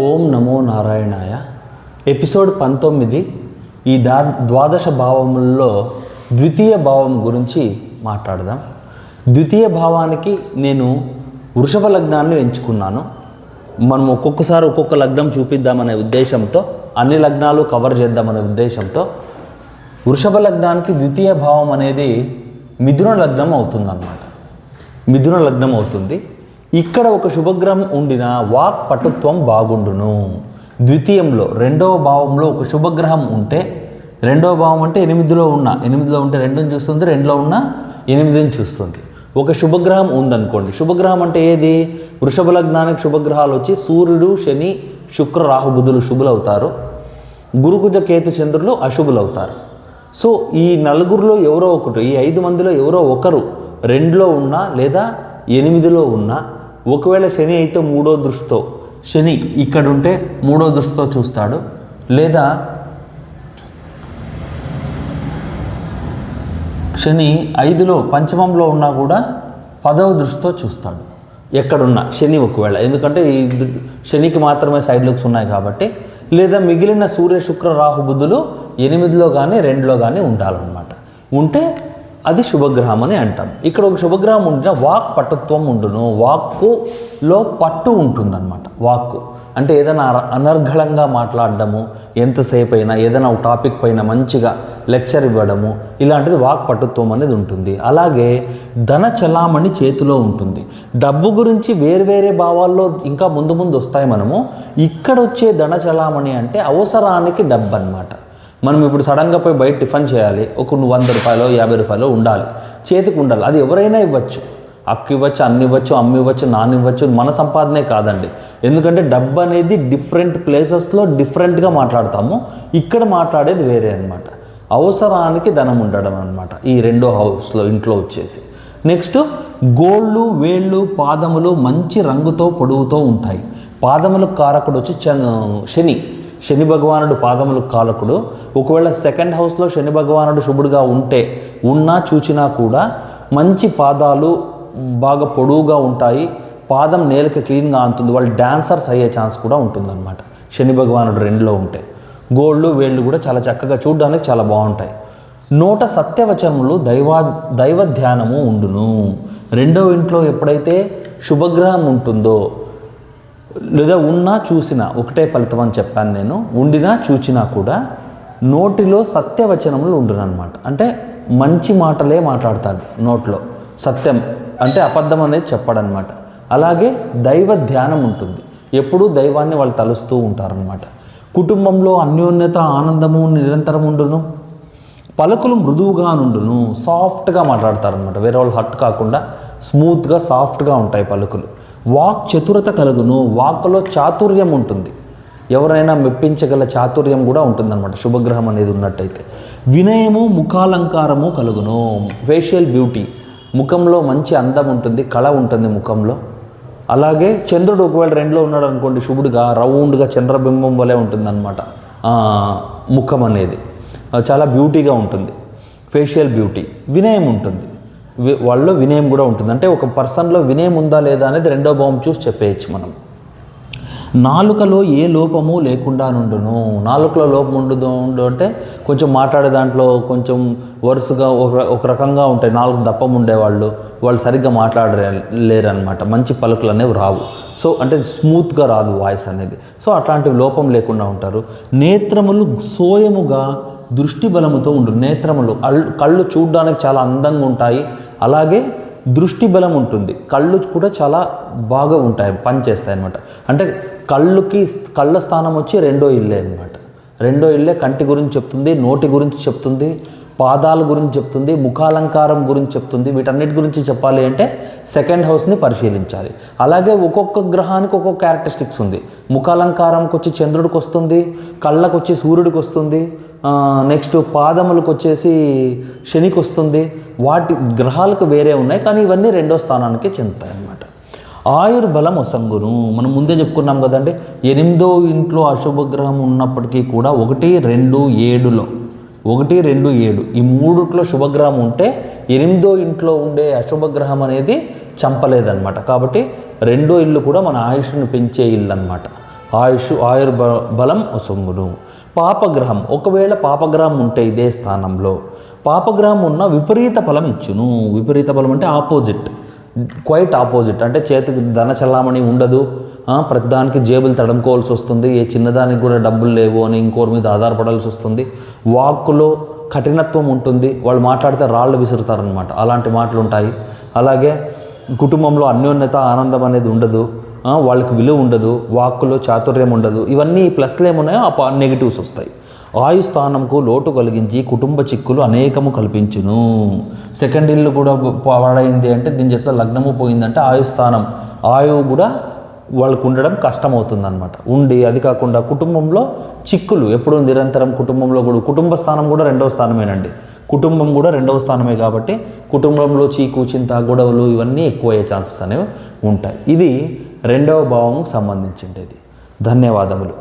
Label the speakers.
Speaker 1: ఓం నమో నారాయణాయ. ఎపిసోడ్ 19. ఈ ద్వాదశ భావముల్లో ద్వితీయ భావం గురించి మాట్లాడదాం. ద్వితీయ భావానికి నేను వృషభ లగ్నాన్ని ఎంచుకున్నాను. మనం ఒక్కొక్కసారి ఒక్కొక్క లగ్నం చూపిద్దామనే ఉద్దేశంతో, అన్ని లగ్నాలు కవర్ చేద్దామనే ఉద్దేశంతో వృషభ లగ్నానికి ద్వితీయ భావం అనేది మిథున లగ్నం అవుతుందన్నమాట. మిథున లగ్నం అవుతుంది. ఇక్కడ ఒక శుభగ్రహం ఉండిన వాక్ పటుత్వం బాగుండును. ద్వితీయంలో రెండవ భావంలో ఒక శుభగ్రహం ఉంటే, రెండవ భావం అంటే ఎనిమిదిలో ఉంటే 2ని చూస్తుంది, 2లో ఉన్న 8ని చూస్తుంది. ఒక శుభగ్రహం ఉందనుకోండి. శుభగ్రహం అంటే ఏది? వృషభ లగ్నానికి శుభగ్రహాలు వచ్చి సూర్యుడు, శని, శుక్ర, రాహు, బుధులు శుభులు అవుతారు. గురుకుజ, కేతు, చంద్రులు అశుభులు అవుతారు. సో ఈ నలుగురిలో ఎవరో ఒకరు, ఈ 5 మందిలో ఎవరో ఒకరు 2లో ఉన్నా లేదా 8లో ఉన్నా, ఒకవేళ శని అయితే 3వ దృష్టితో, శని ఇక్కడుంటే 3వ దృష్టితో చూస్తాడు, లేదా శని 5లో పంచమంలో ఉన్నా కూడా 10వ దృష్టితో చూస్తాడు ఎక్కడున్నా శని. ఒకవేళ ఎందుకంటే ఈ శనికి మాత్రమే సైడ్ లుక్స్ ఉన్నాయి కాబట్టి, లేదా మిగిలిన సూర్య, శుక్ర, రాహు, బుధులు 8లో కానీ 2లో కానీ ఉండాలన్నమాట. ఉంటే అది శుభగ్రహం అని అంటాం. ఇక్కడ ఒక శుభగ్రహం ఉండిన వాక్ పటుత్వం ఉండును. వాక్కులో పట్టు ఉంటుందన్నమాట. వాక్కు అంటే ఏదైనా అనర్గళంగా మాట్లాడడము, ఎంతసేపు అయినా ఏదైనా ఒక టాపిక్ పైన మంచిగా లెక్చర్ ఇవ్వడము, ఇలాంటిది వాక్ పటుత్వం అనేది ఉంటుంది. అలాగే ధన చలామణి చేతిలో ఉంటుంది. డబ్బు గురించి వేరే భావాల్లో ఇంకా ముందు వస్తాయి. మనము ఇక్కడ వచ్చే ధన చలామణి అంటే అవసరానికి డబ్బు అన్నమాట. మనం ఇప్పుడు సడన్గా పోయి బయట టిఫిన్ చేయాలి, ఒక 100 రూపాయలు 50 రూపాయలు ఉండాలి, చేతికి ఉండాలి. అది ఎవరైనా ఇవ్వచ్చు, అక్కు ఇవ్వచ్చు, అన్ని ఇవ్వచ్చు, అమ్మి ఇవ్వచ్చు, నాన్న ఇవ్వచ్చు. మన సంపాదనే కాదండి. ఎందుకంటే డబ్బు అనేది డిఫరెంట్ ప్లేసెస్లో డిఫరెంట్గా మాట్లాడతాము. ఇక్కడ మాట్లాడేది వేరే అనమాట. అవసరానికి ధనం ఉండడం అనమాట ఈ 2వ హౌస్లో, ఇంట్లో వచ్చేసి. నెక్స్ట్ గోళ్ళు, వేళ్ళు, పాదములు మంచి రంగుతో పొడవుతో ఉంటాయి. పాదములకు కారకుడు వచ్చి శని భగవానుడు పాదములకు కారకుడు. ఒకవేళ 2nd హౌస్లో శని భగవానుడు శుభుడుగా ఉన్నా చూచినా కూడా మంచి పాదాలు బాగా పొడవుగా ఉంటాయి. పాదం నేలకి క్లీన్గా అంటుంది. వాళ్ళు డాన్సర్స్ అయ్యే ఛాన్స్ కూడా ఉంటుందన్నమాట శని భగవానుడు 2లో ఉంటే. గోళ్ళు, వేళ్ళు కూడా చాలా చక్కగా చూడడానికి చాలా బాగుంటాయి. నోట సత్యవచనములు, దైవ ధ్యానము ఉండును. 2వ ఇంట్లో ఎప్పుడైతే శుభగ్రహం ఉంటుందో, లేదా ఉన్నా చూసినా ఒకటే ఫలితం అని చెప్పాను నేను. ఉండినా చూచినా కూడా నోటిలో సత్యవచనములు ఉండునన్నమాట. అంటే మంచి మాటలే మాట్లాడతాడు నోట్లో. సత్యం అంటే అబద్ధం అనేది చెప్పడనమాట. అలాగే దైవ ధ్యానం ఉంటుంది. ఎప్పుడూ దైవాన్ని వాళ్ళు తలుస్తూ ఉంటారనమాట. కుటుంబంలో అన్యోన్యత, ఆనందము నిరంతరం ఉండును. పలుకులు మృదువుగా నుండును. సాఫ్ట్గా మాట్లాడతారనమాట. వేరే వాళ్ళు హట్ కాకుండా స్మూత్గా, సాఫ్ట్గా ఉంటాయి పలుకులు. వాక్ చతురత కలుగును. వాక్లో చాతుర్యం ఉంటుంది. ఎవరైనా మెప్పించగల చాతుర్యం కూడా ఉంటుందన్నమాట శుభగ్రహం అనేది ఉన్నట్టయితే. వినయము, ముఖాలంకారము కలుగును. ఫేషియల్ బ్యూటీ, ముఖంలో మంచి అందం ఉంటుంది, కళ ఉంటుంది ముఖంలో. అలాగే చంద్రుడు ఒకవేళ 2లో ఉన్నాడు అనుకోండి, శుభుడుగా రౌండ్గా చంద్రబింబం వలె ఉంటుందన్నమాట ముఖం అనేది. చాలా బ్యూటీగా ఉంటుంది. Facial beauty. వినయం ఉంటుంది, వాళ్ళలో వినయం కూడా ఉంటుంది. అంటే ఒక పర్సన్లో వినయం ఉందా లేదా అనేది 2వ భావం చూసి చెప్పేయచ్చు మనం. నాలుకలో ఏ లోపము లేకుండా నుండును. నాలుకలో లోపం ఉండు అంటే కొంచెం మాట్లాడే దాంట్లో కొంచెం వరుసగా ఒక రకంగా ఉంటాయి. 4 దప్పం ఉండేవాళ్ళు, వాళ్ళు సరిగ్గా మాట్లాడలేరు అనమాట. మంచి పలుకులు అనేవి రావు. సో అంటే స్మూత్గా రాదు వాయిస్ అనేది. సో అట్లాంటివి లోపం లేకుండా ఉంటారు. నేత్రములు సోయముగా దృష్టి బలముతో ఉండు. నేత్రములు, కళ్ళు చూడడానికి చాలా అందంగా ఉంటాయి. అలాగే దృష్టి బలం ఉంటుంది. కళ్ళు కూడా చాలా బాగా ఉంటాయి, పనిచేస్తాయి అన్నమాట. అంటే కళ్ళ స్థానం వచ్చి 2వ ఇల్లే అనమాట. 2వ ఇల్లే కంటి గురించి చెప్తుంది, నోటి గురించి చెప్తుంది, పాదాల గురించి చెప్తుంది, ముఖాలంకారం గురించి చెప్తుంది. వీటన్నిటి గురించి చెప్పాలి అంటే 2nd హౌస్ని పరిశీలించాలి. అలాగే ఒక్కొక్క గ్రహానికి ఒక్కొక్క క్యారెక్టరిస్టిక్స్ ఉంది. ముఖాలంకారంకి వచ్చి చంద్రుడికి వస్తుంది, కళ్ళకు వచ్చి సూర్యుడికి వస్తుంది, నెక్స్ట్ పాదములకు వచ్చేసి శనికి వస్తుంది. వాటి గ్రహాలకు వేరే ఉన్నాయి, కానీ ఇవన్నీ 2వ స్థానానికి చెందుతాయి అన్నమాట. ఆయుర్బలం ఒసంగును. మనం ముందే చెప్పుకున్నాం కదండి, 8వ ఇంట్లో అశుభగ్రహం ఉన్నప్పటికీ కూడా 1, 2, 7లో 1, 2, 7 ఈ 3లో శుభగ్రహం ఉంటే 8వ ఇంట్లో ఉండే అశుభగ్రహం అనేది చంపలేదన్నమాట. కాబట్టి 2వ ఇల్లు కూడా మన ఆయుష్ను పెంచే ఇల్లు అన్నమాట. బలం ఒసొంగును. పాపగ్రహం, ఒకవేళ పాపగ్రహం ఉంటే ఇదే స్థానంలో పాపగ్రహం ఉన్న విపరీత ఫలం ఇచ్చును. విపరీత ఫలం అంటే ఆపోజిట్, క్వైట్ ఆపోజిట్. అంటే చేతికి ధన చలామణి ఉండదు, ప్రతిదానికి జేబులు తడుముకోవాల్సి వస్తుంది, ఏ చిన్నదానికి కూడా డబ్బులు లేవు అని ఇంకోరి మీద ఆధారపడాల్సి వస్తుంది. వాక్కులో కఠినత్వం ఉంటుంది, వాళ్ళు మాట్లాడితే రాళ్ళు విసురుతారనమాట, అలాంటి మాటలు ఉంటాయి. అలాగే కుటుంబంలో అన్యోన్యత ఆనందం అనేది ఉండదు, వాళ్ళకి విలువ ఉండదు, వాక్కులో చాతుర్యం ఉండదు. ఇవన్నీ ప్లస్లు ఏమున్నాయో ఆ నెగిటివ్స్ వస్తాయి. ఆయుస్థానంకు లోటు కలిగించి కుటుంబ చిక్కులు అనేకము కల్పించును. సెకండ్ ఇల్లు కూడా పాడైంది అంటే దీని చేతిలో లగ్నము పోయిందంటే ఆయుస్థానం, ఆయువు కూడా వాళ్ళకు ఉండడం కష్టమవుతుందన్నమాట. ఉండి అది కాకుండా కుటుంబంలో చిక్కులు ఎప్పుడూ నిరంతరం, కుటుంబంలో కూడా కుటుంబ స్థానం కూడా 2వ స్థానమేనండి, కుటుంబం కూడా 2వ స్థానమే కాబట్టి కుటుంబంలో చీకు చింత గొడవలు ఇవన్నీ ఎక్కువయ్యే ఛాన్సెస్ అనేవి ఉంటాయి. ఇది 2వ భావంకు సంబంధించింది. ధన్యవాదములు.